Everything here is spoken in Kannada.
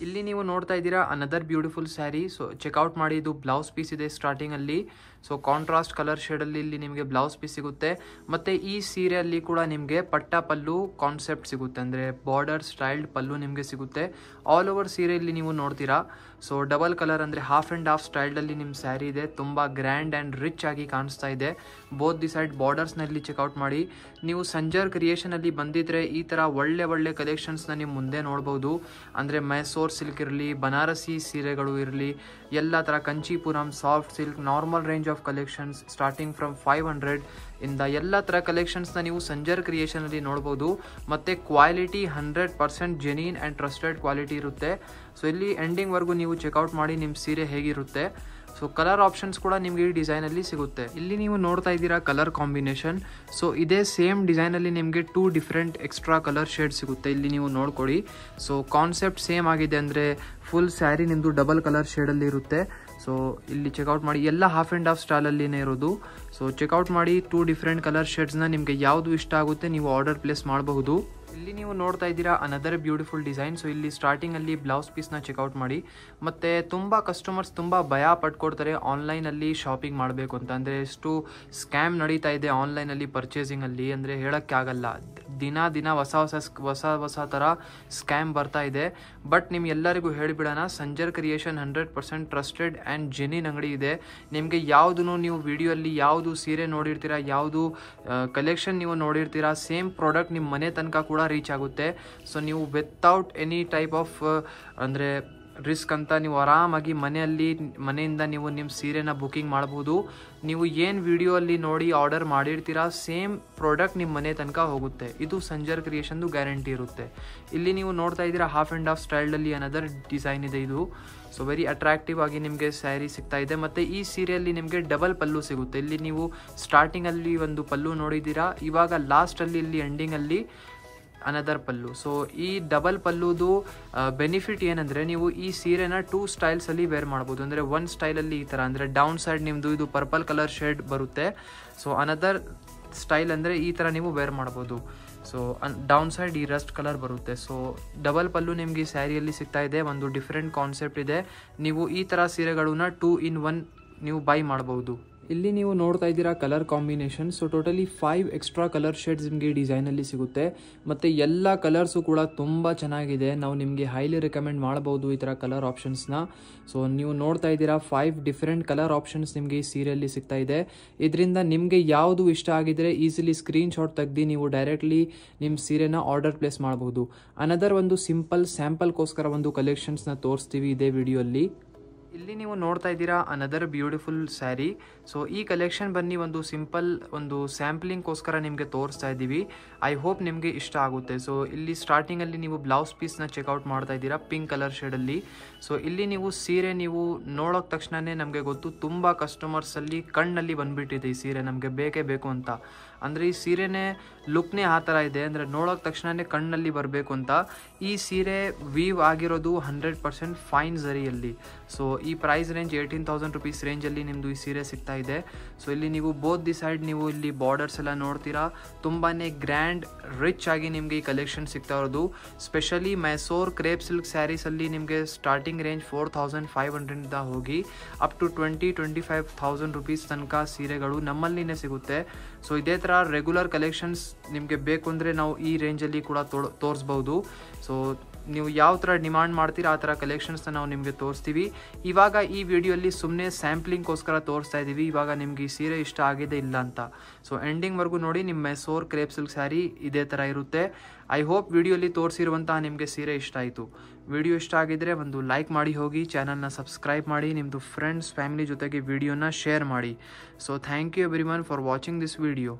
ಇಲ್ಲಿ ನೀವು ನೋಡ್ತಾ ಇದ್ದೀರಾ another beautiful sari. So check out ಮಾಡಿ, ಇದು ಬ್ಲೌಸ್ ಪೀಸ್ ಇದೆ ಸ್ಟಾರ್ಟಿಂಗಲ್ಲಿ. ಸೊ ಕಾಂಟ್ರಾಸ್ಟ್ ಕಲರ್ ಶೇಡಲ್ಲಿ ಇಲ್ಲಿ ನಿಮಗೆ ಬ್ಲೌಸ್ ಪೀಸ್ ಸಿಗುತ್ತೆ. ಮತ್ತು ಈ ಸೀರೆಯಲ್ಲಿ ಕೂಡ ನಿಮಗೆ ಪಟ್ಟ ಪಲ್ಲು ಕಾನ್ಸೆಪ್ಟ್ ಸಿಗುತ್ತೆ, ಅಂದರೆ ಬಾರ್ಡರ್ ಸ್ಟೈಲ್ಡ್ ಪಲ್ಲು ನಿಮಗೆ ಸಿಗುತ್ತೆ. ಆಲ್ ಓವರ್ ಸೀರೆಯಲ್ಲಿ ನೀವು ನೋಡ್ತೀರಾ. ಸೊ ಡಬಲ್ ಕಲರ್ ಅಂದರೆ ಹಾಫ್ ಆ್ಯಂಡ್ ಹಾಫ್ ಸ್ಟೈಲ್ಡಲ್ಲಿ ನಿಮ್ಮ ಸ್ಯಾರಿ ಇದೆ. ತುಂಬ ಗ್ರ್ಯಾಂಡ್ ಆ್ಯಂಡ್ ರಿಚ್ ಆಗಿ ಕಾಣಿಸ್ತಾ ಇದೆ. ಬೋತ್ ದಿ ಸೈಡ್ ಬಾರ್ಡರ್ಸ್ನಲ್ಲಿ ಚೆಕ್ಔಟ್ ಮಾಡಿ. ನೀವು ಸಂಜರ್ ಕ್ರಿಯೇಷನಲ್ಲಿ ಬಂದಿದ್ರೆ ಈ ಥರ ಒಳ್ಳೆ ಕಲೆಕ್ಷನ್ಸ್ನ ನೀವು ಮುಂದೆ ನೋಡ್ಬೋದು. ಅಂದರೆ ಮೈಸೂರ್ ಸಿಲ್ಕ್ ಇರಲಿ, ಬನಾರಸಿ ಸೀರೆಗಳು ಇರಲಿ, ಎಲ್ಲ ಥರ Kanchipuram, soft silk, normal range of collections starting from 500 ಇಂದ ಎಲ್ಲ ಥರ ಕಲೆಕ್ಷನ್ಸ್ನ ನೀವು ಸಂಜರ್ ಕ್ರಿಯೇಷನಲ್ಲಿ ನೋಡ್ಬೋದು. ಮತ್ತು quality 100% genuine and trusted quality ಇರುತ್ತೆ. ಸೊ ಇಲ್ಲಿ ಎಂಡಿಂಗ್ವರೆಗೂ ನೀವು ಚೆಕ್ಔಟ್ ಮಾಡಿ ನಿಮ್ಮ ಸೀರೆ ಹೇಗಿರುತ್ತೆ. ಸೊ ಕಲರ್ ಆಪ್ಷನ್ಸ್ ಕೂಡ ನಿಮಗೆ ಈ ಡಿಸೈನಲ್ಲಿ ಸಿಗುತ್ತೆ. ಇಲ್ಲಿ ನೀವು ನೋಡ್ತಾ ಇದ್ದೀರಾ ಕಲರ್ ಕಾಂಬಿನೇಷನ್. ಸೊ ಇದೇ ಸೇಮ್ ಡಿಸೈನಲ್ಲಿ ನಿಮಗೆ 2 ಡಿಫ್ರೆಂಟ್ ಎಕ್ಸ್ಟ್ರಾ ಕಲರ್ ಶೇಡ್ ಸಿಗುತ್ತೆ. ಇಲ್ಲಿ ನೀವು ನೋಡ್ಕೊಳ್ಳಿ. ಸೊ ಕಾನ್ಸೆಪ್ಟ್ ಸೇಮ್ ಆಗಿದೆ, ಅಂದರೆ ಫುಲ್ ಸ್ಯಾರಿ ನಿಮ್ಮದು ಡಬಲ್ ಕಲರ್ ಶೇಡಲ್ಲಿ ಇರುತ್ತೆ. ಸೊ ಇಲ್ಲಿ ಚೆಕ್ಔಟ್ ಮಾಡಿ, ಎಲ್ಲ ಹಾಫ್ ಆ್ಯಂಡ್ ಹಾಫ್ ಸ್ಟೈಲಲ್ಲಿನೇ ಇರೋದು. ಸೊ ಚೆಕ್ಔಟ್ ಮಾಡಿ 2 ಡಿಫ್ರೆಂಟ್ ಕಲರ್ ಶೇಡ್ಸ್ನ ನಿಮಗೆ ಯಾವುದು ಇಷ್ಟ ಆಗುತ್ತೆ ನೀವು ಆರ್ಡರ್ ಪ್ಲೇಸ್ ಮಾಡಬಹುದು. ಇಲ್ಲಿ ನೀವು ನೋಡ್ತಾ ಇದ್ದೀರಾ ಅನದರ್ ಬ್ಯೂಟಿಫುಲ್ ಡಿಸೈನ್. ಸೊ ಇಲ್ಲಿ ಸ್ಟಾರ್ಟಿಂಗಲ್ಲಿ ಬ್ಲೌಸ್ ಪೀಸ್ನ ಚೆಕ್ಔಟ್ ಮಾಡಿ. ಮತ್ತು ತುಂಬ ಕಸ್ಟಮರ್ಸ್ ತುಂಬ ಭಯ ಪಡ್ಕೊಡ್ತಾರೆ ಆನ್ಲೈನಲ್ಲಿ ಶಾಪಿಂಗ್ ಮಾಡಬೇಕು ಅಂತ. ಅಂದರೆ ಎಷ್ಟು ಸ್ಕ್ಯಾಮ್ ನಡೀತಾ ಇದೆ ಆನ್ಲೈನಲ್ಲಿ ಪರ್ಚೇಸಿಂಗಲ್ಲಿ, ಅಂದರೆ ಹೇಳೋಕ್ಕೆ ಆಗಲ್ಲ. ದಿನ ಹೊಸ ಥರ ಸ್ಕ್ಯಾಮ್ ಬರ್ತಾ ಇದೆ. ಬಟ್ ನಿಮ್ಗೆಲ್ಲರಿಗೂ ಹೇಳಿಬಿಡೋಣ, Sanjar creation 100% trusted and genuine ಅಂಗಡಿ ಇದೆ. ನಿಮಗೆ ಯಾವುದೂ ನೀವು ವಿಡಿಯೋಲ್ಲಿ ಯಾವುದು ಸೀರೆ ನೋಡಿರ್ತೀರಾ, ಯಾವುದು ಕಲೆಕ್ಷನ್ ನೀವು ನೋಡಿರ್ತೀರಾ, ಸೇಮ್ ಪ್ರಾಡಕ್ಟ್ ನಿಮ್ಮ ಮನೆ ತನಕ ಕೂಡ ರೀಚ್ ಆಗುತ್ತೆ. ಸೊ ನೀವು ವಿತೌಟ್ ಎನಿ ಟೈಪ್ ಆಫ್ ಅಂದರೆ ರಿಸ್ಕ್ ಅಂತ ನೀವು ಆರಾಮಾಗಿ ಮನೆಯಿಂದ ನೀವು ನಿಮ್ಮ ಸೀರೆನ ಬುಕ್ಕಿಂಗ್ ಮಾಡ್ಬೋದು. ನೀವು ಏನು ವಿಡಿಯೋ ಅಲ್ಲಿ ನೋಡಿ ಆರ್ಡರ್ ಮಾಡಿರ್ತೀರಾ ಸೇಮ್ ಪ್ರಾಡಕ್ಟ್ ನಿಮ್ಮ ಮನೆ ತನಕ ಹೋಗುತ್ತೆ. ಇದು ಸಂಜರ್ ಕ್ರಿಯೇಷನ್ದು ಗ್ಯಾರಂಟಿ ಇರುತ್ತೆ. ಇಲ್ಲಿ ನೀವು ನೋಡ್ತಾ ಇದ್ದೀರಾ ಹಾಫ್ ಆ್ಯಂಡ್ ಹಾಫ್ ಸ್ಟೈಲಲ್ಲಿ ಅನದರ್ ಡಿಸೈನ್ ಇದೆ ಇದು. ಸೊ ವೆರಿ ಅಟ್ರಾಕ್ಟಿವ್ ಆಗಿ ನಿಮಗೆ ಸ್ಯಾರಿ ಸಿಗ್ತಾ ಇದೆ. ಮತ್ತು ಈ ಸೀರೆಯಲ್ಲಿ ನಿಮಗೆ ಡಬಲ್ ಪಲ್ಲು ಸಿಗುತ್ತೆ. ಇಲ್ಲಿ ನೀವು ಸ್ಟಾರ್ಟಿಂಗಲ್ಲಿ ಒಂದು ಪಲ್ಲು ನೋಡಿದ್ದೀರಾ, ಇವಾಗ ಲಾಸ್ಟಲ್ಲಿ ಇಲ್ಲಿ ಎಂಡಿಂಗಲ್ಲಿ ಅನದರ್ ಪಲ್ಲು. ಸೊ ಈ ಡಬಲ್ ಪಲ್ಲುದು ಬೆನಿಫಿಟ್ ಏನಂದರೆ ನೀವು ಈ ಸೀರೆನ 2 ಸ್ಟೈಲ್ಸಲ್ಲಿ ವೇರ್ ಮಾಡ್ಬೋದು. ಅಂದರೆ ಒಂದು ಸ್ಟೈಲಲ್ಲಿ ಈ ಥರ, ಅಂದರೆ ಡೌನ್ ಸೈಡ್ ನಿಮ್ಮದು ಇದು ಪರ್ಪಲ್ ಕಲರ್ ಶೇಡ್ ಬರುತ್ತೆ. ಸೊ ಅನದರ್ ಸ್ಟೈಲ್ ಅಂದರೆ ಈ ಥರ ನೀವು ವೇರ್ ಮಾಡ್ಬೋದು. ಸೊ ಡೌನ್ ಸೈಡ್ ಈ ರಸ್ಟ್ ಕಲರ್ ಬರುತ್ತೆ. ಸೊ ಡಬಲ್ ಪಲ್ಲು ನಿಮಗೆ ಈ ಸ್ಯಾರಿಯಲ್ಲಿ ಸಿಗ್ತಾ ಇದೆ. ಒಂದು ಡಿಫ್ರೆಂಟ್ ಕಾನ್ಸೆಪ್ಟ್ ಇದೆ. ನೀವು ಈ ಥರ ಸೀರೆಗಳನ್ನ 2 in 1 ನೀವು ಬೈ ಮಾಡ್ಬೋದು. ಇಲ್ಲಿ ನೀವು ನೋಡ್ತಾ ಇದ್ದೀರಾ colour combination. So totally 5 extra colour shades ನಿಮಗೆ ಈ ಡಿಸೈನಲ್ಲಿ ಸಿಗುತ್ತೆ. ಮತ್ತು ಎಲ್ಲ ಕಲರ್ಸು ಕೂಡ ತುಂಬ ಚೆನ್ನಾಗಿದೆ. ನಾವು ನಿಮಗೆ ಹೈಲಿ ರೆಕಮೆಂಡ್ ಮಾಡ್ಬೋದು ಈ ಥರ ಕಲರ್ ಆಪ್ಷನ್ಸ್ನ. ಸೊ ನೀವು ನೋಡ್ತಾ ಇದ್ದೀರಾ 5 ಡಿಫ್ರೆಂಟ್ ಕಲರ್ ಆಪ್ಷನ್ಸ್ ನಿಮಗೆ ಈ ಸೀರೆಯಲ್ಲಿ ಸಿಗ್ತಾ ಇದೆ. ಇದರಿಂದ ನಿಮಗೆ ಯಾವುದು ಇಷ್ಟ ಆಗಿದ್ರೆ ಈಸಿಲಿ ಸ್ಕ್ರೀನ್ಶಾಟ್ ತೆಗೆದು ನೀವು ಡೈರೆಕ್ಟ್ಲಿ ನಿಮ್ಮ ಸೀರೆನ ಆರ್ಡರ್ ಪ್ಲೇಸ್ ಮಾಡ್ಬೋದು. ಅನದರ್ ಒಂದು ಸಿಂಪಲ್ ಸ್ಯಾಂಪಲ್ಗೋಸ್ಕರ ಒಂದು ಕಲೆಕ್ಷನ್ಸ್ನ ತೋರಿಸ್ತೀವಿ ಇದೇ ವಿಡಿಯೋಲ್ಲಿ. ಇಲ್ಲಿ ನೀವು ನೋಡ್ತಾ ಇದ್ದೀರಾ ಅನದರ್ ಬ್ಯೂಟಿಫುಲ್ ಸ್ಯಾರಿ. ಸೊ ಈ ಕಲೆಕ್ಷನ್ ಬನ್ನಿ ಒಂದು ಸಿಂಪಲ್ ಒಂದು ಸ್ಯಾಂಪ್ಲಿಂಗ್ಗೋಸ್ಕರ ನಿಮಗೆ ತೋರಿಸ್ತಾ ಇದ್ದೀವಿ. ಐ ಹೋಪ್ ನಿಮಗೆ ಇಷ್ಟ ಆಗುತ್ತೆ. ಸೊ ಇಲ್ಲಿ ಸ್ಟಾರ್ಟಿಂಗಲ್ಲಿ ನೀವು ಬ್ಲೌಸ್ ಪೀಸ್ನ ಚೆಕ್ಔಟ್ ಮಾಡ್ತಾ ಇದ್ದೀರಾ ಪಿಂಕ್ ಕಲರ್ ಶೇಡಲ್ಲಿ. ಸೊ ಇಲ್ಲಿ ನೀವು ಸೀರೆ ನೀವು ನೋಡೋಕ್ ತಕ್ಷಣವೇ ನಮಗೆ ಗೊತ್ತು, ತುಂಬ ಕಸ್ಟಮರ್ಸಲ್ಲಿ ಕಣ್ಣಲ್ಲಿ ಬಂದುಬಿಟ್ಟಿದೆ ಈ ಸೀರೆ ನಮಗೆ ಬೇಕೇ ಬೇಕು ಅಂತ. ಅಂದರೆ ಈ ಸೀರೆನೇ ಲುಕ್ನೇ ಆ ಥರ ಇದೆ, ಅಂದರೆ ನೋಡೋಕೆ ತಕ್ಷಣವೇ ಕಣ್ಣಲ್ಲಿ ಬರಬೇಕು ಅಂತ. ಈ ಸೀರೆ ವೀವ್ ಆಗಿರೋದು 100% ಫೈನ್ ಝರಿಯಲ್ಲಿ. ಸೊ ಈ ಪ್ರೈಸ್ ರೇಂಜ್ 18,000 ರುಪೀಸ್ ರೇಂಜಲ್ಲಿ ನಿಮ್ಮದು ಈ ಸೀರೆ ಸಿಗ್ತಾ ಇದೆ. ಸೊ ಇಲ್ಲಿ ನೀವು ಬೋತ್ ದಿ ಸೈಡ್ ನೀವು ಇಲ್ಲಿ ಬಾರ್ಡರ್ಸ್ ಎಲ್ಲ ನೋಡ್ತೀರಾ, ತುಂಬಾ ಗ್ರ್ಯಾಂಡ್ ರಿಚ್ ಆಗಿ ನಿಮಗೆ ಈ ಕಲೆಕ್ಷನ್ ಸಿಗ್ತಾ ಇರೋದು. ಸ್ಪೆಷಲಿ ಮೈಸೂರ್ ಕ್ರೇಪ್ ಸಿಲ್ಕ್ ಸ್ಯಾರೀಸಲ್ಲಿ ನಿಮಗೆ ಸ್ಟಾರ್ಟಿಂಗ್ ರೇಂಜ್ 4,500 ಹೋಗಿ ಅಪ್ ಟು 20-25,000 ರುಪೀಸ್ ತನಕ ಸೀರೆಗಳು ನಮ್ಮಲ್ಲಿನೇ ಸಿಗುತ್ತೆ. ಸೊ ಇದೇ ಥರ ರೆಗ್ಯುಲರ್ ಕಲೆಕ್ಷನ್ಸ್ ನಿಮಗೆ ಬೇಕು ಅಂದರೆ ನಾವು ಈ ರೇಂಜಲ್ಲಿ ಕೂಡ ತೋರಿಸ್ಬೋದು. ಸೊ ನೀವು ಯಾವ ಥರ ಡಿಮಾಂಡ್ ಮಾಡ್ತೀರಾ ಆ ಥರ ಕಲೆಕ್ಷನ್ಸ್ನ ನಾವು ನಿಮಗೆ ತೋರಿಸ್ತೀವಿ. ಇವಾಗ ಈ ವಿಡಿಯೋಲಿ ಸುಮ್ಮನೆ ಸ್ಯಾಂಪ್ಲಿಂಗ್ಗೋಸ್ಕರ ತೋರಿಸ್ತಾ ಇದ್ದೀವಿ. ಇವಾಗ ನಿಮಗೆ ಈ ಸೀರೆ ಇಷ್ಟ ಆಗಿದೆ ಇಲ್ಲ ಅಂತ. ಸೊ ಎಂಡಿಂಗ್ವರೆಗೂ ನೋಡಿ. ನಿಮ್ಮ ಮೈಸೂರ್ ಕ್ರೇಪ್ ಸಿಲ್ಕ್ ಸ್ಯಾರಿ ಇದೇ ಥರ ಇರುತ್ತೆ. ಐ ಹೋಪ್ ವಿಡಿಯೋಲಿ ತೋರಿಸಿರುವಂತಹ ನಿಮಗೆ ಸೀರೆ ಇಷ್ಟ ಆಯಿತು. ವಿಡಿಯೋ ಇಷ್ಟ ಆಗಿದ್ರೆ ಒಂದು ಲೈಕ್ ಮಾಡಿ ಹೋಗಿ, ಚಾನಲ್ನ ಸಬ್ಸ್ಕ್ರೈಬ್ ಮಾಡಿ, ನಿಮ್ಮದು ಫ್ರೆಂಡ್ಸ್ ಫ್ಯಾಮಿಲಿ ಜೊತೆಗೆ ವಿಡಿಯೋನ ಶೇರ್ ಮಾಡಿ. So thank you everyone for watching this video.